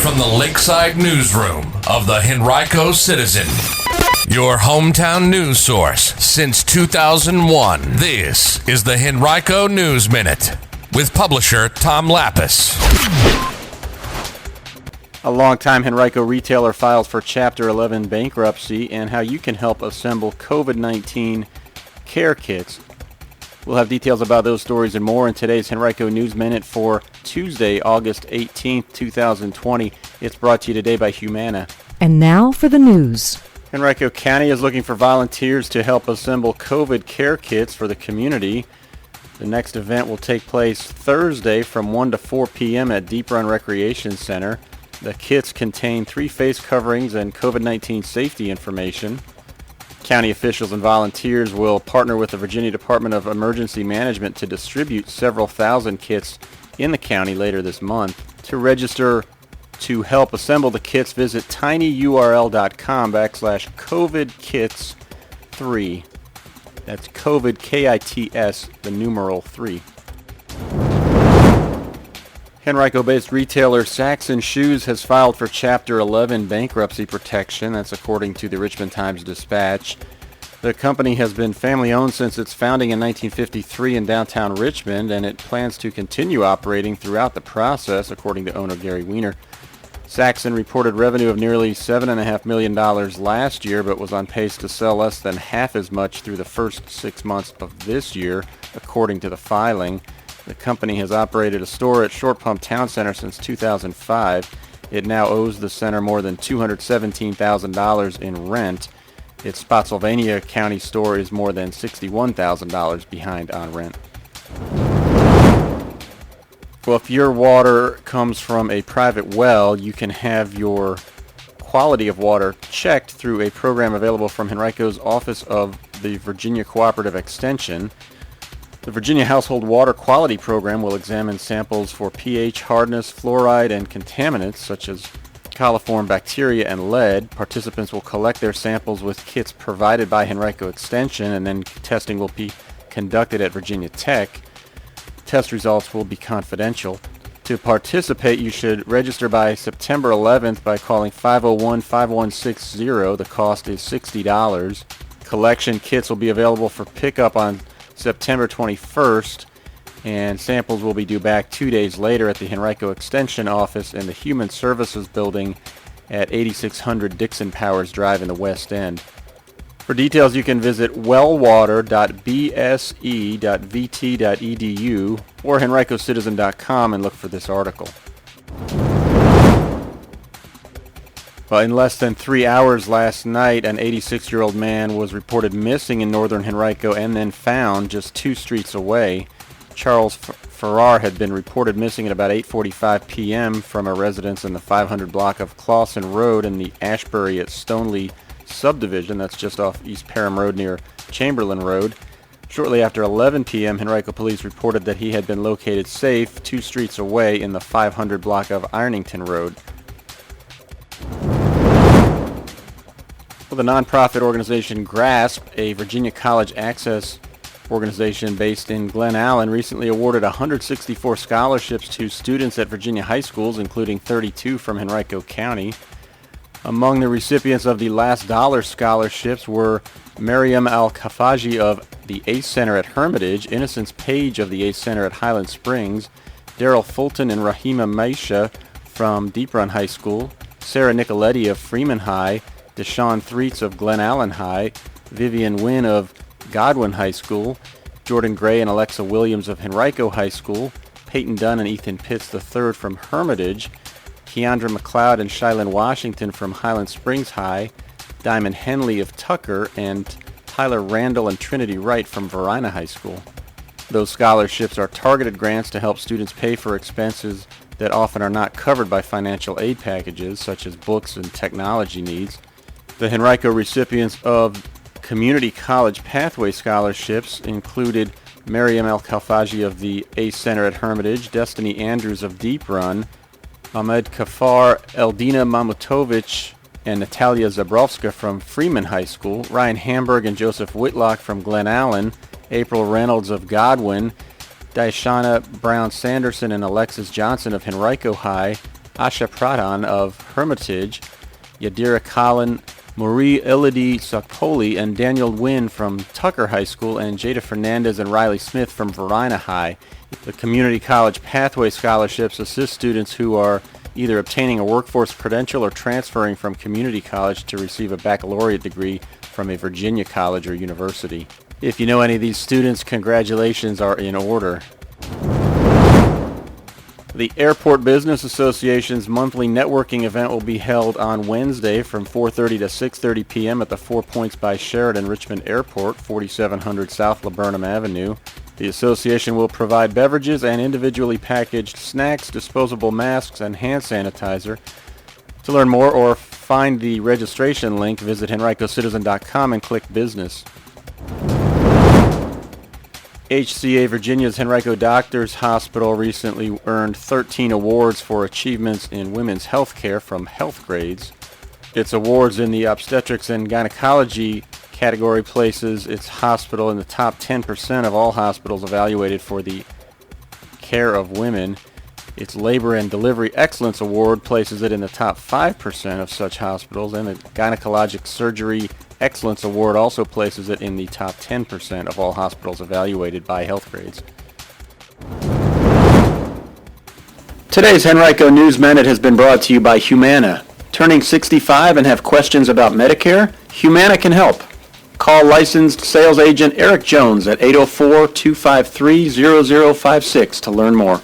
from the Lakeside Newsroom of the Henrico Citizen, your hometown news source since 2001. This is the Henrico News Minute with publisher Tom Lapis. A longtime Henrico retailer files for Chapter 11 bankruptcy, and how you can help assemble COVID-19 care kits. We'll have details about those stories and more in today's Henrico News Minute for Tuesday, August 18th, 2020. It's brought to you today by Humana. And now for the news. Henrico County is looking for volunteers to help assemble COVID care kits for the community. The next event will take place Thursday from 1 to 4 p.m. at Deep Run Recreation Center. The kits contain 3 face coverings and COVID-19 safety information. County officials and volunteers will partner with the Virginia Department of Emergency Management to distribute several thousand kits in the county later this month. To register to help assemble the kits, visit tinyurl.com/COVIDKits3. That's COVID, K-I-T-S, the numeral 3. Henrico-based retailer Saxon Shoes has filed for Chapter 11 bankruptcy protection. That's according to the Richmond Times-Dispatch. The company has been family-owned since its founding in 1953 in downtown Richmond, and it plans to continue operating throughout the process, according to owner Gary Weiner. Saxon reported revenue of nearly $7.5 million last year, but was on pace to sell less than half as much through the first 6 months of this year, according to the filing. The company has operated a store at Short Pump Town Center since 2005. It now owes the center more than $217,000 in rent. Its Spotsylvania County store is more than $61,000 behind on rent. Well, if your water comes from a private well, you can have your quality of water checked through a program available from Henrico's Office of the Virginia Cooperative Extension. The Virginia Household Water Quality Program will examine samples for pH, hardness, fluoride, and contaminants such as coliform bacteria and lead. Participants will collect their samples with kits provided by Henrico Extension, and then testing will be conducted at Virginia Tech. Test results will be confidential. To participate, you should register by September 11th by calling 501-5160. The cost is $60. Collection kits will be available for pickup on September 21st, and samples will be due back 2 days later at the Henrico Extension office in the Human Services Building at 8600 Dixon Powers Drive in the West End. For details, you can visit wellwater.bse.vt.edu or henricocitizen.com and look for this article. Well, in less than 3 hours last night, an 86-year-old man was reported missing in northern Henrico and then found just 2 streets away. Charles Farrar had been reported missing at about 8:45 p.m. from a residence in the 500 block of Clawson Road in the Ashbury at Stoneleigh subdivision. That's just off East Parham Road near Chamberlain Road. Shortly after 11 p.m., Henrico police reported that he had been located safe 2 streets away in the 500 block of Ironington Road. Well, the nonprofit organization GRASP, a Virginia college access organization based in Glen Allen, recently awarded 164 scholarships to students at Virginia high schools, including 32 from Henrico County. Among the recipients of the Last Dollar scholarships were Miriam Al-Kafaji of the ACE Center at Hermitage, Innocence Page of the ACE Center at Highland Springs, Daryl Fulton and Rahima Maisha from Deep Run High School, Sarah Nicoletti of Freeman High, Deshaun Threets of Glen Allen High, Vivian Wynn of Godwin High School, Jordan Gray and Alexa Williams of Henrico High School, Peyton Dunn and Ethan Pitts III from Hermitage, Keandra McLeod and Shylin Washington from Highland Springs High, Diamond Henley of Tucker, and Tyler Randall and Trinity Wright from Verina High School. Those scholarships are targeted grants to help students pay for expenses that often are not covered by financial aid packages, such as books and technology needs. The Henrico recipients of Community College Pathway Scholarships included Miriam Al-Kalfaji of the ACE Center at Hermitage, Destiny Andrews of Deep Run, Ahmed Kafar, Eldina Mamutovich, and Natalia Zabrowska from Freeman High School, Ryan Hamburg and Joseph Whitlock from Glen Allen, April Reynolds of Godwin, Daishana Brown Sanderson and Alexis Johnson of Henrico High, Asha Pradhan of Hermitage, Yadira Collin, Marie Elodie Sakpoli, and Daniel Wynn from Tucker High School, and Jada Fernandez and Riley Smith from Verina High. The Community College Pathway Scholarships assist students who are either obtaining a workforce credential or transferring from community college to receive a baccalaureate degree from a Virginia college or university. If you know any of these students, congratulations are in order. The Airport Business Association's monthly networking event will be held on Wednesday from 4:30 to 6:30 p.m. at the 4 Points by Sheraton Richmond Airport, 4700 South Laburnum Avenue. The association will provide beverages and individually packaged snacks, disposable masks, and hand sanitizer. To learn more or find the registration link, visit henricocitizen.com and click Business. HCA Virginia's Henrico Doctors Hospital recently earned 13 awards for achievements in women's health care from Health Grades. Its awards in the obstetrics and gynecology category places its hospital in the top 10% of all hospitals evaluated for the care of women. Its Labor and Delivery Excellence Award places it in the top 5% of such hospitals, and the Gynecologic Surgery Excellence Award also places it in the top 10% of all hospitals evaluated by Health Grades. Today's Henrico News Minute has been brought to you by Humana. Turning 65 and have questions about Medicare? Humana can help. Call licensed sales agent Eric Jones at 804-253-0056 to learn more.